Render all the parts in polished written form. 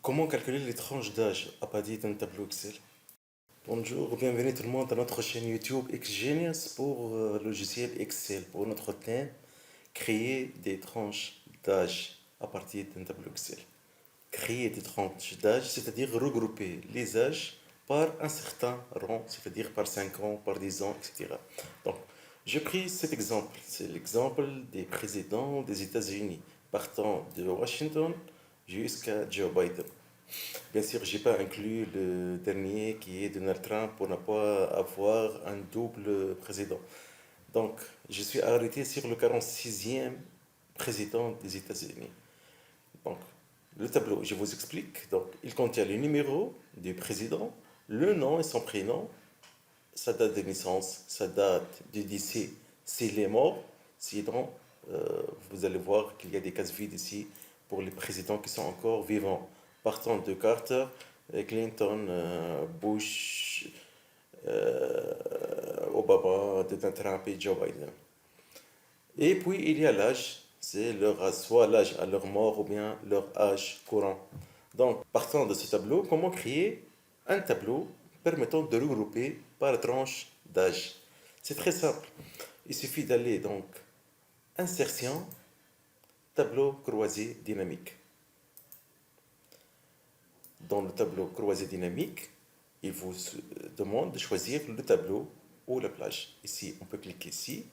Comment calculer les tranches d'âge à partir d'un tableau Excel? Bonjour, bienvenue tout le monde à notre chaîne YouTube XGenius pour le logiciel Excel. Pour notre thème, créer des tranches d'âge à partir d'un tableau Excel. Créer des tranches d'âge, c'est-à-dire regrouper les âges par un certain rang, c'est-à-dire par 5 ans, par 10 ans, etc. Donc, j'ai pris cet exemple. C'est l'exemple des présidents des États-Unis, partant de Washington jusqu'à Joe Biden. Bien sûr, j'ai pas inclus le dernier qui est Donald Trump pour ne pas avoir un double président. Donc, je suis arrêté sur le 46e président des États-Unis. Donc, le tableau, je vous explique. Donc, il contient le numéro du président, le nom et son prénom, sa date de naissance, sa date de décès, s'il est mort. Sinon, vous allez voir qu'il y a des cases vides ici pour les présidents qui sont encore vivants. Partant de Carter, Clinton, Bush, Obama, Donald Trump et Joe Biden. Et puis, il y a l'âge, c'est leur âge, soit l'âge à leur mort ou bien leur âge courant. Donc, partant de ce tableau, comment créer un tableau permettant de regrouper par tranche d'âge? C'est très simple. Il suffit d'aller donc insertion, tableau croisé dynamique. Dans le tableau croisé dynamique, il vous demande de choisir le tableau ou la plage. Ici, on peut cliquer ici.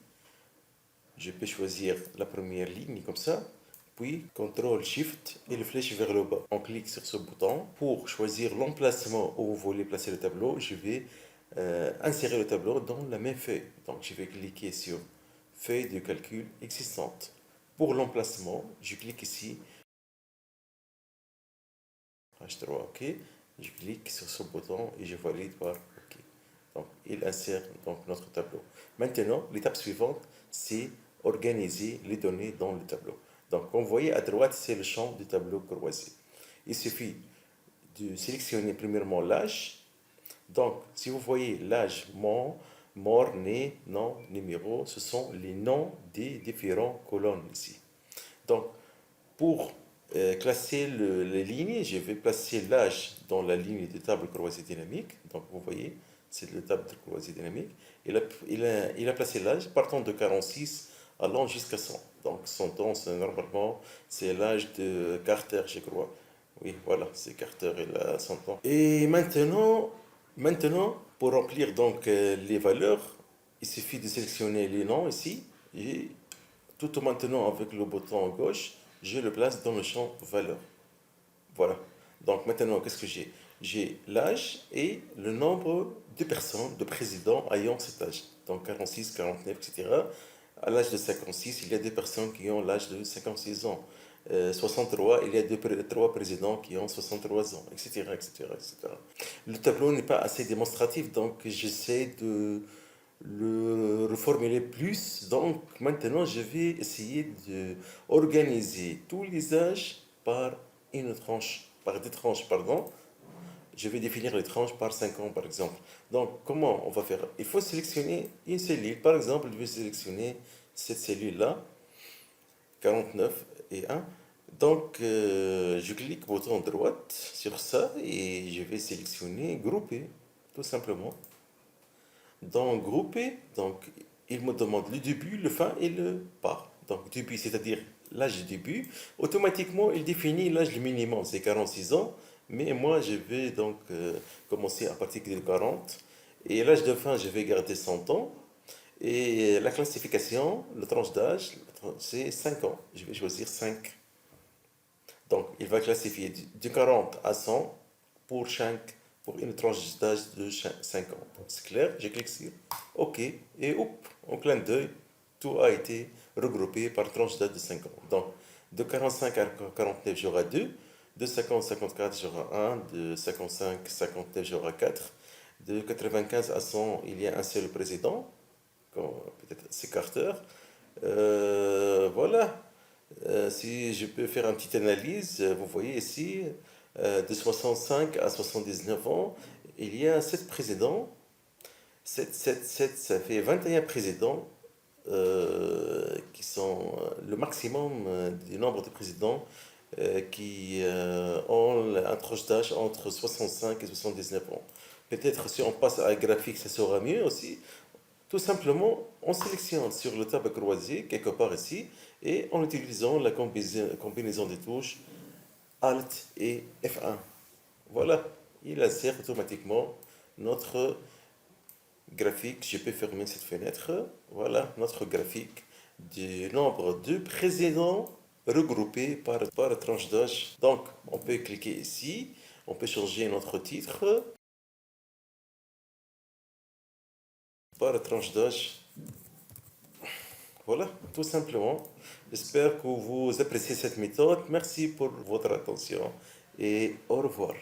Je peux choisir la première ligne comme ça, puis CTRL SHIFT et le flèche vers le bas. On clique sur ce bouton. Pour choisir l'emplacement où vous voulez placer le tableau, je vais insérer le tableau dans la même feuille. Donc je vais cliquer sur feuille de calcul existante. Pour l'emplacement, je clique ici, H3, OK. Je clique sur ce bouton et je valide par OK. Donc il insère donc notre tableau. Maintenant, l'étape suivante, c'est organiser les données dans le tableau. Donc, comme vous voyez à droite, c'est le champ du tableau croisé. Il suffit de sélectionner premièrement l'âge. Donc, si vous voyez l'âge, mort, né, nom, numéro, ce sont les noms des différentes colonnes ici. Donc, pour classer les lignes, je vais placer l'âge dans la ligne de table croisée dynamique. Donc, vous voyez, c'est le table croisée dynamique. Il a placé l'âge partant de 46 allant jusqu'à 100. Donc, 100 ans, normalement, c'est l'âge de Carter, je crois. Oui, voilà, c'est Carter, il a 100 ans. Et maintenant pour remplir donc les valeurs, il suffit de sélectionner les noms ici. Et tout en maintenant avec le bouton gauche, je le place dans le champ valeur. Voilà. Donc maintenant, qu'est-ce que j'ai? J'ai l'âge et le nombre de personnes, de présidents ayant cet âge. Donc 46, 49, etc. À l'âge de 56, il y a des personnes qui ont l'âge de 56 ans. 63, il y a trois présidents qui ont 63 ans, etc., etc., etc. Le tableau n'est pas assez démonstratif, donc j'essaie de le reformuler plus. Donc maintenant, je vais essayer de organiser tous les âges par une tranche, par des tranches, pardon. Je vais définir les tranches par 5 ans, par exemple. Donc, comment on va faire? Il faut sélectionner une cellule. Par exemple, je vais sélectionner cette cellule-là, 49 et 1. Donc, je clique bouton droite sur ça et je vais sélectionner grouper, tout simplement. Dans grouper, donc, il me demande le début, le fin et le part. Donc, début, c'est-à-dire l'âge du début. Automatiquement, il définit l'âge minimum, c'est 46 ans. Mais moi, je vais donc commencer à partir de 40. Et l'âge de fin, je vais garder 100 ans. Et la classification, la tranche d'âge, c'est 5 ans. Je vais choisir 5. Donc, il va classifier de 40 à 100 pour une tranche d'âge de 5 ans. C'est clair? Je clique sur OK. Et hop, en clin d'œil, tout a été regroupé par tranche d'âge de 5 ans. Donc, de 45 à 49, j'aurai 2. De 50 à 54, j'aurai 1. De 55 à 59, j'aurai 4. De 95 à 100, il y a un seul président. Peut-être c'est Carter. Voilà. Si je peux faire une petite analyse, vous voyez ici, de 65 à 79 ans, il y a 7 présidents. 7, 7, 7, ça fait 21 présidents qui sont le maximum du nombre de présidents qui ont un tranche d'âge entre 65 et 79 ans. Peut-être si on passe à un graphique, ça sera mieux aussi. Tout simplement, on sélectionne sur le tab croisé, quelque part ici, et en utilisant la combinaison des touches Alt et F1. Voilà, il insère automatiquement notre graphique. Je peux fermer cette fenêtre. Voilà notre graphique du nombre de présidents regroupés par tranche d'âge. Donc, on peut cliquer ici, on peut changer notre titre par tranche d'âge. Voilà, tout simplement. J'espère que vous appréciez cette méthode. Merci pour votre attention et au revoir.